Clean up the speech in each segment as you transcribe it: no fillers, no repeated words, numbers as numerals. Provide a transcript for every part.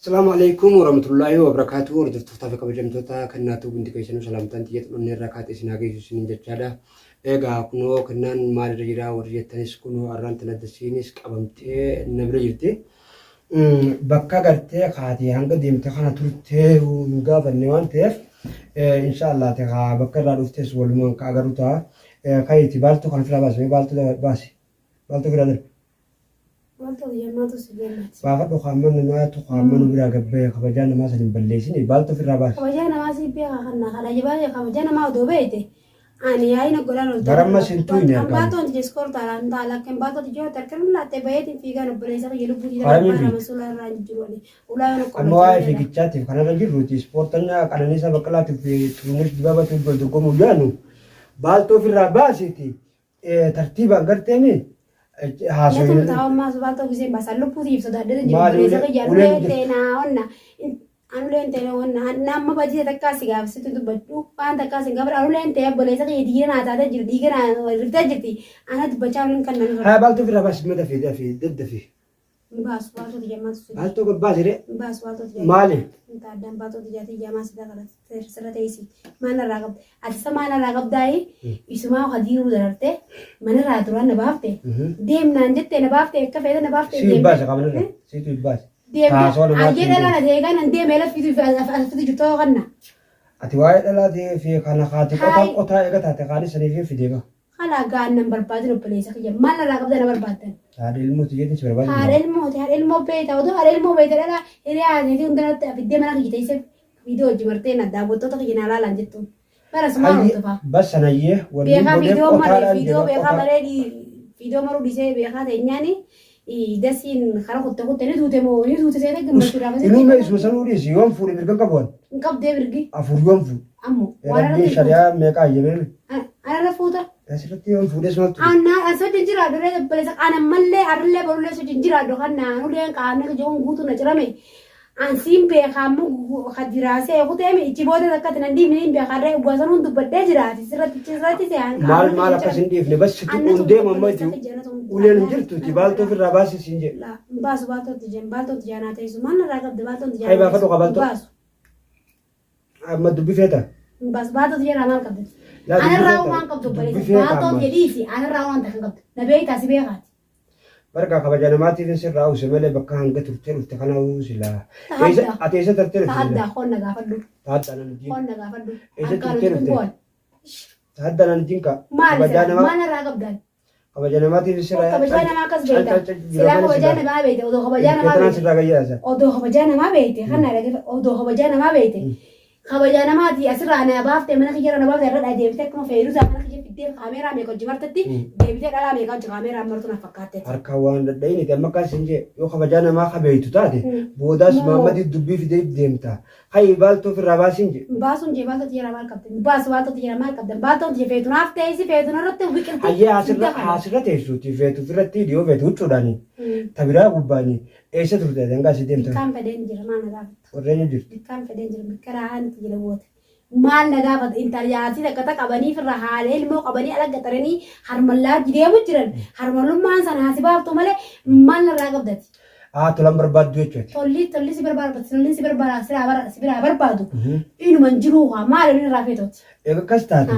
السلام عليكم ورحمة الله وبركاته. ورجعت في كبجمتوتا كناتو بنتي كيسنو سلامتان تيجت من الركعات إسناجي سنين جتشادا. إيجا كنو كنان مال رجلا ورجعت تنس كنو أران تندسينيس كابمتي نبرجتي. بكا قرتي خاتي هنقد يمتحن ترتي ونقا بنيوان تيف. إن شاء الله تخا بكا رادوفتس ولمن كاغروتا. خايتي بالتو كان فلا باس بالتو باسي بالتو كرادر. بالتو يماتو سجلت. باقي تخامن ما تخامن ولا قبة خبجان ما سلم بليسني بالتو في الرباس. خبجان ما سيبيها خلنا خلا جبالي خبجان ما ودوبيته. أنا هاي نقولان ولد. برام سنتوين يا كان. بالتو تجسكور ترى أنت لكن بالتو تجوا تركن لا تبيت في كانوا بليسا يلو بودي Harami مسؤول رانجورني ولا نقول. أما هاي في كتشاتي كنا رجل روتي سبورتنا كنا نيسا بكلات في تونس دبابة تقول تقوم وجانو بالتو في الرباس تي ترتيبا قرتني هاسوين. تاو ما بالتو كذي بس اللو بودي يفسد هذا جل بليسا كيانو تينا ونا anulen tele wonna namma baji takasi gab situ tu batu pan takasi gab anulen te bolesa ke digena ta da digena rita jiti ana tu bachawlen kan nan ها بالتو في الرباس ماذا في ده في ضد في bas wato di jama su بالتو قبازري bas wato di مالي ta dan bato di jati jama su da kala sera teisi mana ragab asa mana ragab dai isuma khadiru darate mana radran nabafte dem nan jette nabafte ka feda nabafte سي باس قبل سي باس أجينا لا ديجا ندي ملا في جتوا غنا أتواي لا دي في خانة خاتي قطع إيجا تاتي سني في ديجا خلا قان نمبر بادن وبليس خيا ما لا رقب ده نمبر بادن هذا الموت يجي تسبر بادن هذا الموت بيت أو ده هذا الموت بيت لا هي هذه دي عندنا في الدم أنا كي تيسف فيديو جمرتين ده بوتو تكينا لا لانجتو بس ما نطفى بس أنا يه بيخا فيديو مرة بيخا مرة دي فيديو مرة دي سه بيخا تانياني دسين خلاص كنت نزوت مو نزوت سيدك مشهورة بس إنه ما اسمه سنوري يوم فوري برجع كبون نكب ده برجع أفور يوم فور أمو ربي شريعة ميكا يمين أنا رفوته أسرتي يوم فور اسمه أنا أسوي جنجرة دولة بس أنا ملة أرلة بقول سوي جنجرة دوكان نانو لين كأنك جون غوتو نجرامي أنسيم بيخامو خديراسة أخو تيمي إتشبوده دكتة نندي منين بيخاره وبوسانون تبدأ جراتي سرتي سيان مال كاسندي في بس تقول ماما تيو ولين جرتو تبالتو في الرباس سينجي لا باس بالتو تجين بالتو تجانا تيسو ما نراقب دبالتو تجانا هاي بافدو قبالتو باس أما دبي فيتا بس بالتو تجانا ما قبل أنا راو ما قبل بليس بالتو جديسي أنا راو أنت قبل نبي تاسبيه غات بركة خبجانا ما تيجي سر راو سمله بكا هنگا ترتيل وتكنا وسلا إيش أتيسا ترتيل تهدى خون نقافدو تهدى أنا نجيم خون نقافدو إيش ترتيل تهدى أنا نجيم كا ما نراقب دان خبجانا ما تيجي سر خبجانا ما كسبيتا سلا خبجانا ما بيته ودو خبجانا ما كتنا بيته سر راجيا ودو خبجانا ما بيته خلنا لقي ودو خبجانا ما بيته خبجانا ما تي أسرع أنا بافت من خير أنا بافت رد أديبتك ما فيروز أنا خير في الدين كاميرا ميكو جمرتتي ديبتك على ميكو كاميرا مرتنا فكاتت harkawaan dadhaini amma kaasinje yoo kabajaan namaa kabeeytu taate boodaas maammadi dubbii fidee deemta hay baaltoo firraa baasinje baasun je baaltoo tiyara maal qabdan baas baaltoo tiyara maal qabdan baaltoo je feetu naaf teessi feetu narratti biqilti hayyee asirra teessuuti feetu firratti dhiyoo feetu huccuudhaani tabiraa gubbaani eessa turte dangaa si deemta dikkaan fedeen jira maal nagaafata warreenya jirti dikkaan fedeen jira bikkaraa haanti jira boote maal nagaafata intalyaati takkata qabanii firra haalee ilmoo qabanii ala gaxaranii harmallaa jideemu jiran harmallummaan sana hasibaaftu malee maal narraa qabdati tolan barbaaddu jechuudha tolli si barbaada si biraa barbaadu inuman jiruu haa maal inni irraa feetooti eega akkas taate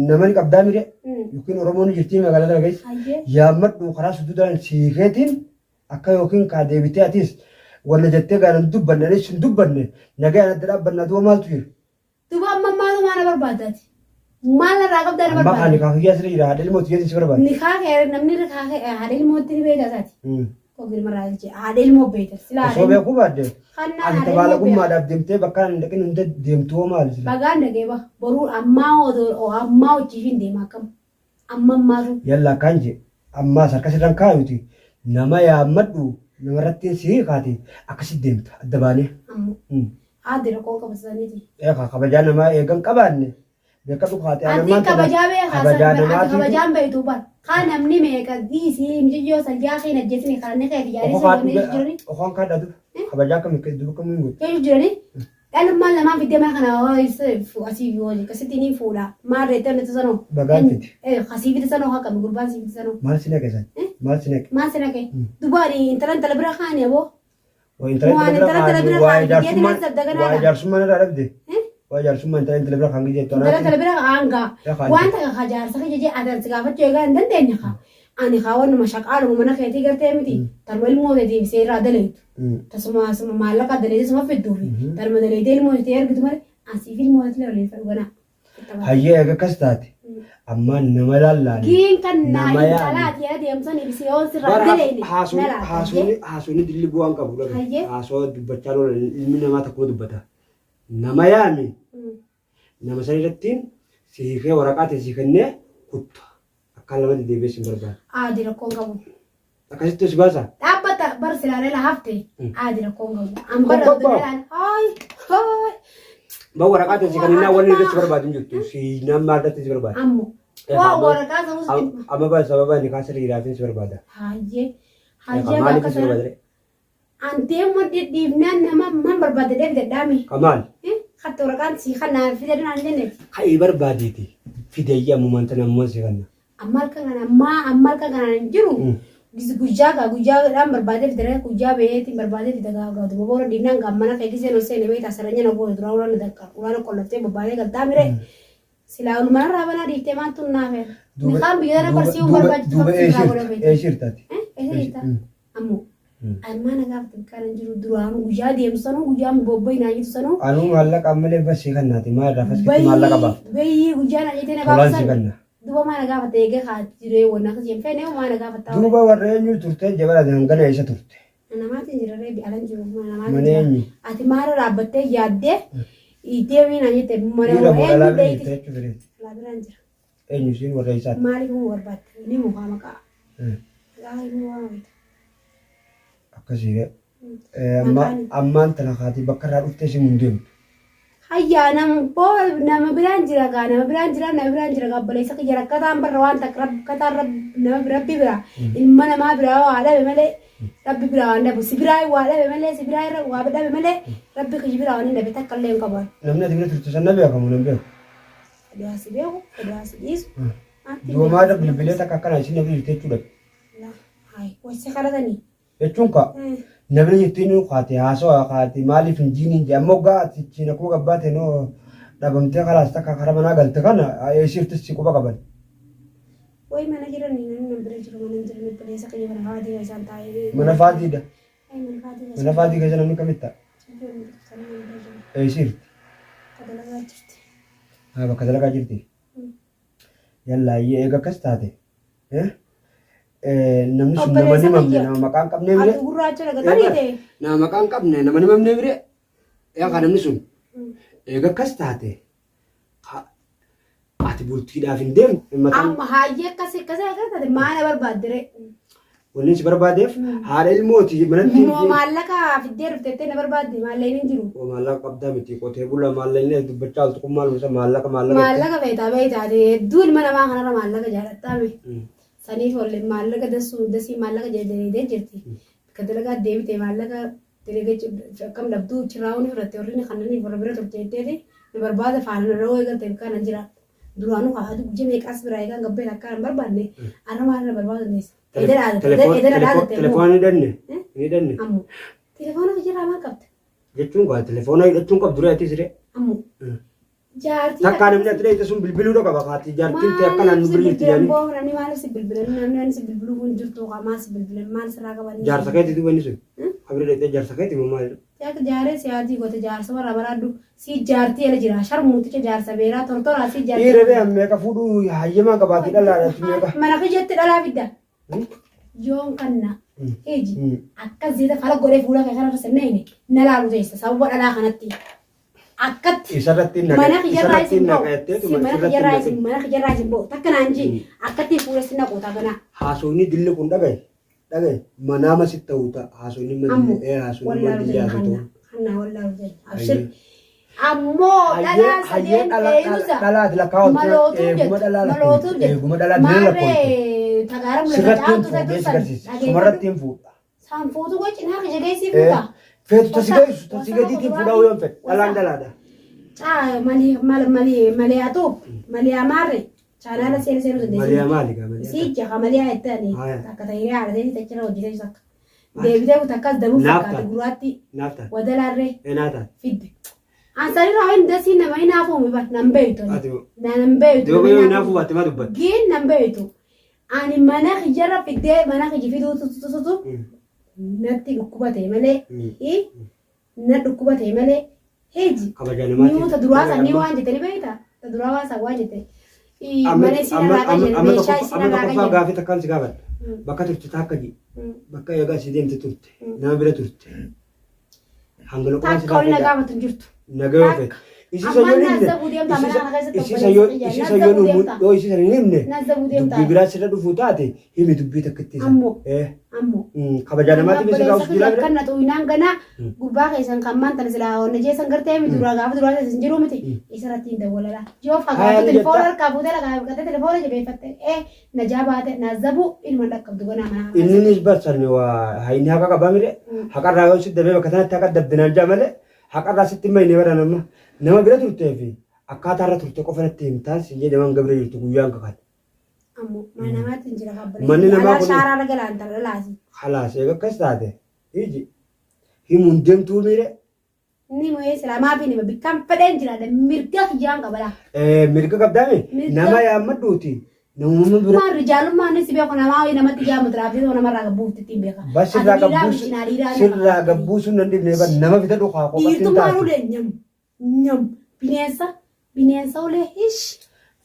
namani qabdaa mire yookiin oromoon jirtii magaalaa dargaysa yaammadhu karaa suduudhaan siikeetiin akka yookiin kaa deebitee atis walla jettee gaanan dubbanne anis hin dubbanne nagaa adda dhaabbannaa du'a maaltu jira duba amma maatu maana barbaadati maal narraa qabdaa na amma barbaada kaan kaa hiyyaa sirrii jira haadha ilmooti jeesin si barbaada nikaa kee namni nikaa kee haadha ilmootti ni beekta isaati kogil maraa jeche haadha ilmoo beekta silaa osoo beekuu baadde kannaa ati haadha tabaala ilmoo beekta gummaadhaaf deemtee bakka hin dhaqin hunda deemtuu maali sila bagaan dhageeba boruu ammaa hojiif hin deema akkam amma ammaatu yalla kan je ammaas akkasirraan kaayuti nama yaammadhu namarratti sii kaate akkasitti deemta adda baanee ammoo haadhi rakkoo qabataniiti eegaa kabajaa namaa eegan qabaanne beeka dhukaate ati kabajaa beekaa ati kabajaan beektu bar kaan namni meeqa dhiisii mijiyyoo salgaa kee najjeesini kaanne kee ijaaree sirbanee jirani okaan kadhatu kabajaa kam duba kam hin kee jirani dhalummaan lamaan fiddee mana kana asii wajji akkasitti ni fuudha maal reettee nuti sanoo bagaan fiti kasii fiti sanoo akkami gurbaan sii fiti sanoo maal si naqe san maal si naqe maal si naqe dubaadhi intala bira kaane aboo Wajarsumman irraa dhabde. Wajarsumman ta'e intala bira kan gijjeettu. Intala bira hanga. Wanta kan jaarsa jejjee adarsi gaafachuu egaa hin dandeenye ka. Ani kaawwanuma shaqaaluma mana keetii gartee miti. Tarma ilmoo keetii seerraa daleetu. Tasuma maallaqa daleetii suma fidduufi. Tarma daleetee ilmoo keetii ergitu malee asiif ilmoo keetii laleessa dhuganaa. Hayyee egaa akkas taate. Amma nama laallaan. Giin kan naa intalaati adeemsan ibsi yoo sirraa daleene. Haasonni dilli bu'aan qabu dhabe. Haasoo dubbachaa loola ilmi namaa tokko dubbata. Nama yaami. Nama san irrattiin siikee waraqaa ta'e sii kennee kutta. Akkaan lamatti deebi'ee sin barbaada. Aadi rakkoon qabu. Akkasitti si baasa. Dhaabbata bar silaalee hafte aadi rakkoon qabu. An barra silaalee haay. Ba waraqaa ta'e sii kennee wanni irratti si barbaadu hin jirtu. Si nama irratti si barbaada. Ammoo. Waa waraqaa ta'us. Amma ba sababa ni kaasa dhiiraatiin si barbaada. Hayyee. Maaliif si barbaada? Anteemmoo dhidhiibnaan nama man barbaade dadhaami. Kamaal. Hatta waraqaan si kanaan fide naan jenneeti. Hayi barbaadeeti. Fidayyaa mumanta nammoo si kanna. Ammal kan kanaan jiru. Guyyaa barbaade fidee guyyaa beetii barbaade fide gaafatu. Boboora dhiibnaan gammana kee gisee nosee ne beektaa saranya na boode duraan uraan dakka uraan qollaftee bobbaadee galtaa mire. Silaa olumaan raabana dhiiftee maan tunnaafee. Niqaan biyya dara barsii barbaachisu. Eeshirtaati. Ammoo. Almaana gaafatu kan jiru duraan guyyaa deemsanuu guyyaa bobbay naa jiru sanuu. Anuu maallaqa ammalee basii kannaati maal rafasitti maallaqa baaf. Bayyi guyyaa na jettee na baafsan. Duba maana gaafate eegee haa jiree wanna akkasii hin feene maana gaafata. Duba warra eenyu turte jabala hangana isa turte. Namaatiin jiraree bi'aalan jiru mana eenyu. Ati maara dhaabbattee yaaddee deemii na jette mana eenyu deetti. Laabiraan jira. Eenyu siin warra isaati. Maaliif mu barbaatte ni mukaa maqaa. Laa inni waa wayita. Akkasii ammaan tana kaati bakka irraa dhuftee si mun deemtu. Hayyaa nama biraan jira nama biraan jira obboleessa kiyya rakkataan barra waan takka rakkataan nama rabbi bira ilma namaa biraa waa dhabe malee rabbi biraa waan dhabu si biraa waa dhabe malee si biraa irra waa dhabe malee rabbi kiyya biraa waan hin dhabe takka illee hin qaban. Namni ati bira turte sana beekamu nan beeku. Fadaasi beeku fadaasi dhiisu. Doomaadha bilbilee takka akkana isin na bira jechuudha. Hayi wasi kadhatanii. Jechuun ka namni jettiin kaati haasoo kaati maaliif hin jiiniin jee ammoo gaati ciina koo gabbaate noo dhabamtee kalaas takka karaa manaa galte kana eessiftis si quba qaban. Wayi mana jiranii namni bira jiru mana jiranii obboleessa kiyya mana faatii isaan taa'ee. Mana faatiidha. Mana faatii keessa namni kamitta. Eessifti. Kadalagaa jirti. Bakka dalagaa jirti. Yallaa eega akkas taate. Namni sun nama ni mamne nama maqaan qabnee bire. Ati gurraacha laga tarii nama maqaan qabne nama ni mamnee bire. Yaa namni sun eega akkas taate ati bultiidhaaf hin deemne. Amma hayyee akkasii taate maana barbaaddere. Wanni si barbaadeef haadha ilmooti manatti. Maallaqa fiddee dhuftettee na barbaadde maalleen hin jiru. Maallaqa qabdaa miti qotee bula maalleen dubbachaa oltu kun maalumsa maallaqa. Maallaqa beektaa hedduu ilma namaa kanarra maallaqa jaalattaame. Saniif ollee maallaqa dasii maallaqa jedhanii jirti. Kan dalagaa deebitee maallaqa dalagaa akkam dhabduu chiraawwan fudhattee warri kanneen warra bira turteetteeti ni barbaada faana yeroo eegalte kana jira. Duraanuu haa aduu meeqaas biraa eegaan gabbee akka hin barbaanne arra maal na barbaadannees. Telefoona ni danne. Ammoo telefoona jirraa maal qabda? Jechuun gaa telefoona hidhachuun qabdu dura ati siree. Ammoo jaartii. Takkaa namni ati dheeyite sun bilbiluu qaba kaati jaartiin ta'e akka naannoo birriitti jaanii. Namni maaliif si bilbilan namni si bilbiluu kun jirtu maal si bilbilan maal sirraa qaban. Jaarsa keetii dubanni sun. Abira dheeyite jaarsa keetii moo maali? Jaaree siyaasii gote jaarsa warra baraaddu si jaartii ala jira sharmuuticha jaarsa beeraa tortoraa si jaartii. Dhiira bee meeqa fuudhuu hayyamaa qabaatee dhalaadhaatti meeqa. Mana kiyyatti dhalaa fidda. Yoon kanna eeji akkas jeeta fala godhee fuula kee kanarra senneen na laalu teessa sababa dhalaa kanatti akkatti mana kiyyarraa isin bo'u takka naan jii akkatti fuula sinna qootaa ganaa. Haasofni dilli kun dhagaye manaama si ta'u ta'a haasofni madii haasofni madii yaasatu. Hanna wallaalu ta'e abshir ammoo dhalaa sadeen eegusa malootuuf jedhu maarree tagaara mul'ata caatu ta'e sumarratti hin fuudha. Saan fuutu gochi naa kajageessii fuudha. Feetu tasi gadiitiin fuudhaa yoo hin fedhe dhalaan dhalaadha. Malee atuuf malee amaarre chaanaala seenu dandeessu. Malee maali gaa malee. Siija malee ettani akka ta'ee haala ta'e tachira hojjetee sakka. deebitee kutakkas damuu fakkaata guraatti wadalarree fidde. Ansari raawin dasii nama hinaafu mibat nan beektu. Nan beektu. Yoo yoo hinaafu baate maa dubbatte? Giin nan beektu. Ani mana hijjarra fiddee mana hijji fiduu tutututu natti dhukkubate malee na dhukkubate malee heeji. Nimuuta duraa sanii waan jettanii beektaa? Duraa waan san waan jettee. Mana sinarraa qajeelme meeshaa sinarraa qajeelme. Amma gaafii takkaan si gaafadha. Bakka turte taakka ji. Bakka eegaa si deemte turte. Nama bira turte. Hangalo qaba si gaafadha. Takka ol gaafatu jirtu. Nagayoo fe. Isi sayyoo nimne dubbii biraa sirra dhufuu taate himi dubbii takka itti ammoo kabajaa namaatti bisi gaafus jira kan na tuinaan gana gurbaa keessan kan maanta silaa onna jeesan gartee mi duraa gaafa duraa keessan jiru miti isarratti hin dawwalala yoo fagaatu telefoona harkaa fuutee lagaa qabatee telefoona jabeeffatte na jaabaate na zabu ilma dhaqqabdu gana mana innis barsan waa hayni haqa qabaa mire haqarraa yoo si dabee bakka sanatti haqa dabdinaan jaa malee haqarraa sitti mayne bara nama bira turtee fi akkaataa irra turte qofa natti himtaas hin jedhaman gabree jirtu guyyaan kakaate. Ammoo mana namaatti hin jira kabbalee. Manni namaa kun shaaraa ragalaan tala laasi. Khalaas eega akkas taate iji himuun deemtuu miire. Ni mo'ee silaamaa fi nima bikkaan fedheen jiraadha mirga kiyyaan qabala. Mirga qabdaame nama yaammadduuti. Namuma bira. Maan rijaalummaan si beeku namaa namatti jaamu tiraafii namarraa gabbuutti ittiin beeka. Bas sirraa gabbuusuun nan dhibnee bara nama bita dhukaa qofa. Dhiirtummaan ulee nyam bineensa ulee ish.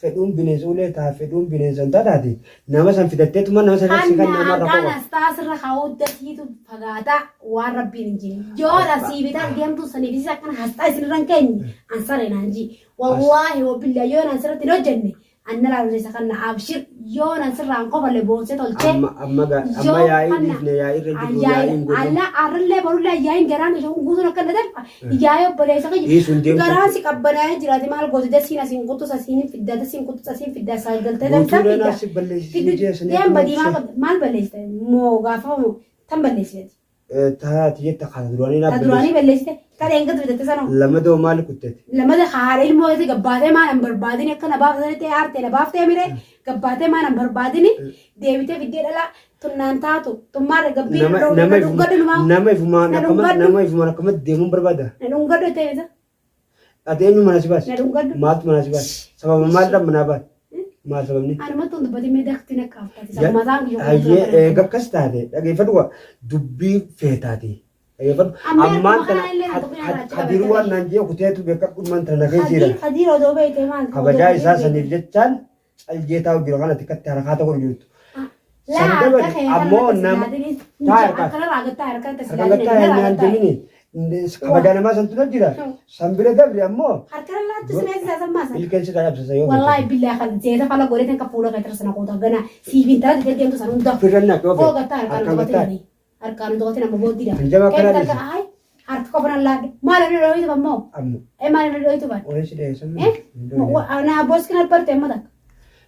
Fedhuun bineensa ulee taa fedhuun bineensa hin taataati. Nama san fidatteetuma nama san si kan namarra qofa. Kan asxaasirra kaawwattatiitu fagaataa waan rabbiin hin jiru. Joodha siibitaa deemtu saniifis akkana asxaa isinirra hin keenye ansaree naan ji. Wallaahi wabbillee yoo naan sirratti hin hojjenne. Anna la risa kan abshir yona sirran qofa le bonse tolche amma yaa'in ifne yaa'in rejibu yaa'in godhu alla arle borulla yaa'in garan jo gusura kan dalfa yaayo bole sa garan si qabbana jirati mal gozi desina sin qutu sasin fidda sin qutu sasin fidda sa galte dan ta yan badi mal baleste mo gafa tam baleste taati yetta khadurani na khadurani baleste ta engat bidate sano lamado mal kuttete lamada khare ilmo ite gabbate ma number badini akkana baafte arte la baafte mire gabbate ma number badini deebite fidde dala tunnaan taatu tummaare gabbi nama ifuma nakama deemuun barbaada na dhungadho ta'e adeemu mana sibas na dhungadho maatu mana sibas sababa maal dhabna naabaa maal sababni anumatti dubbati mee dakti na qaaftaati sammataan ayyee gakkas taate dhageeffadhu dubbii feetaati dhageeffadhu ammaan tana hadiiruu waan naan jee kuteetu beekadhu man tana nagee jira hadiiroo doo beekte maal kabajaa isaa saniif jechaan caljeetaa jira kana tikkatti harakaata godhu jirtu ammoo nama kabajaa namaa santu jira sanbira dabri ammoo ilkeensi dhaabsisa yoo wallahi billahi kan jeeta fala godheten ka fuula ka tarsana qoota gana siifin taate deemtu san hunda firranna ko gata harkaan dogote nama boodira ay harka ko banan laade maala ne roitu bammo maala ne roitu ba oreshi deesan ana boskina parte madak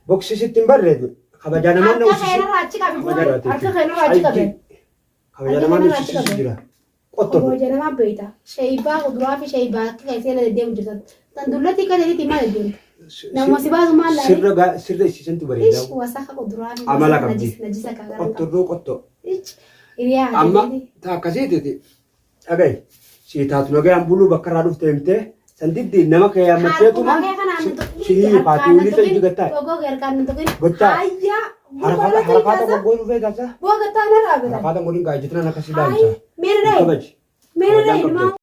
boksi sittin barreedu kabajaa namaa na usi harka khayra raachi qabe kabajaa namaa na usi jira qotto kabajaa namaa beeta shayba udraa fi shayba kaysee la deemu jirtan tan dullati ka deeti maal deemu nama sibaasu maal la sirra isiisantu bareeda wasaka udraa fi amala qabdi najisa ka qotto iriyaa amma ta akkasiiti dhagai siitaatu nagaan buluu bakka irraa dhufte himtee sandiddi nama kee yammateetuma sihii paatii ulii ta'e jigataa gottaa harakaata goggoon dhufee taasa harakaata godhin kaa ijjitana akkasii daamsa Mere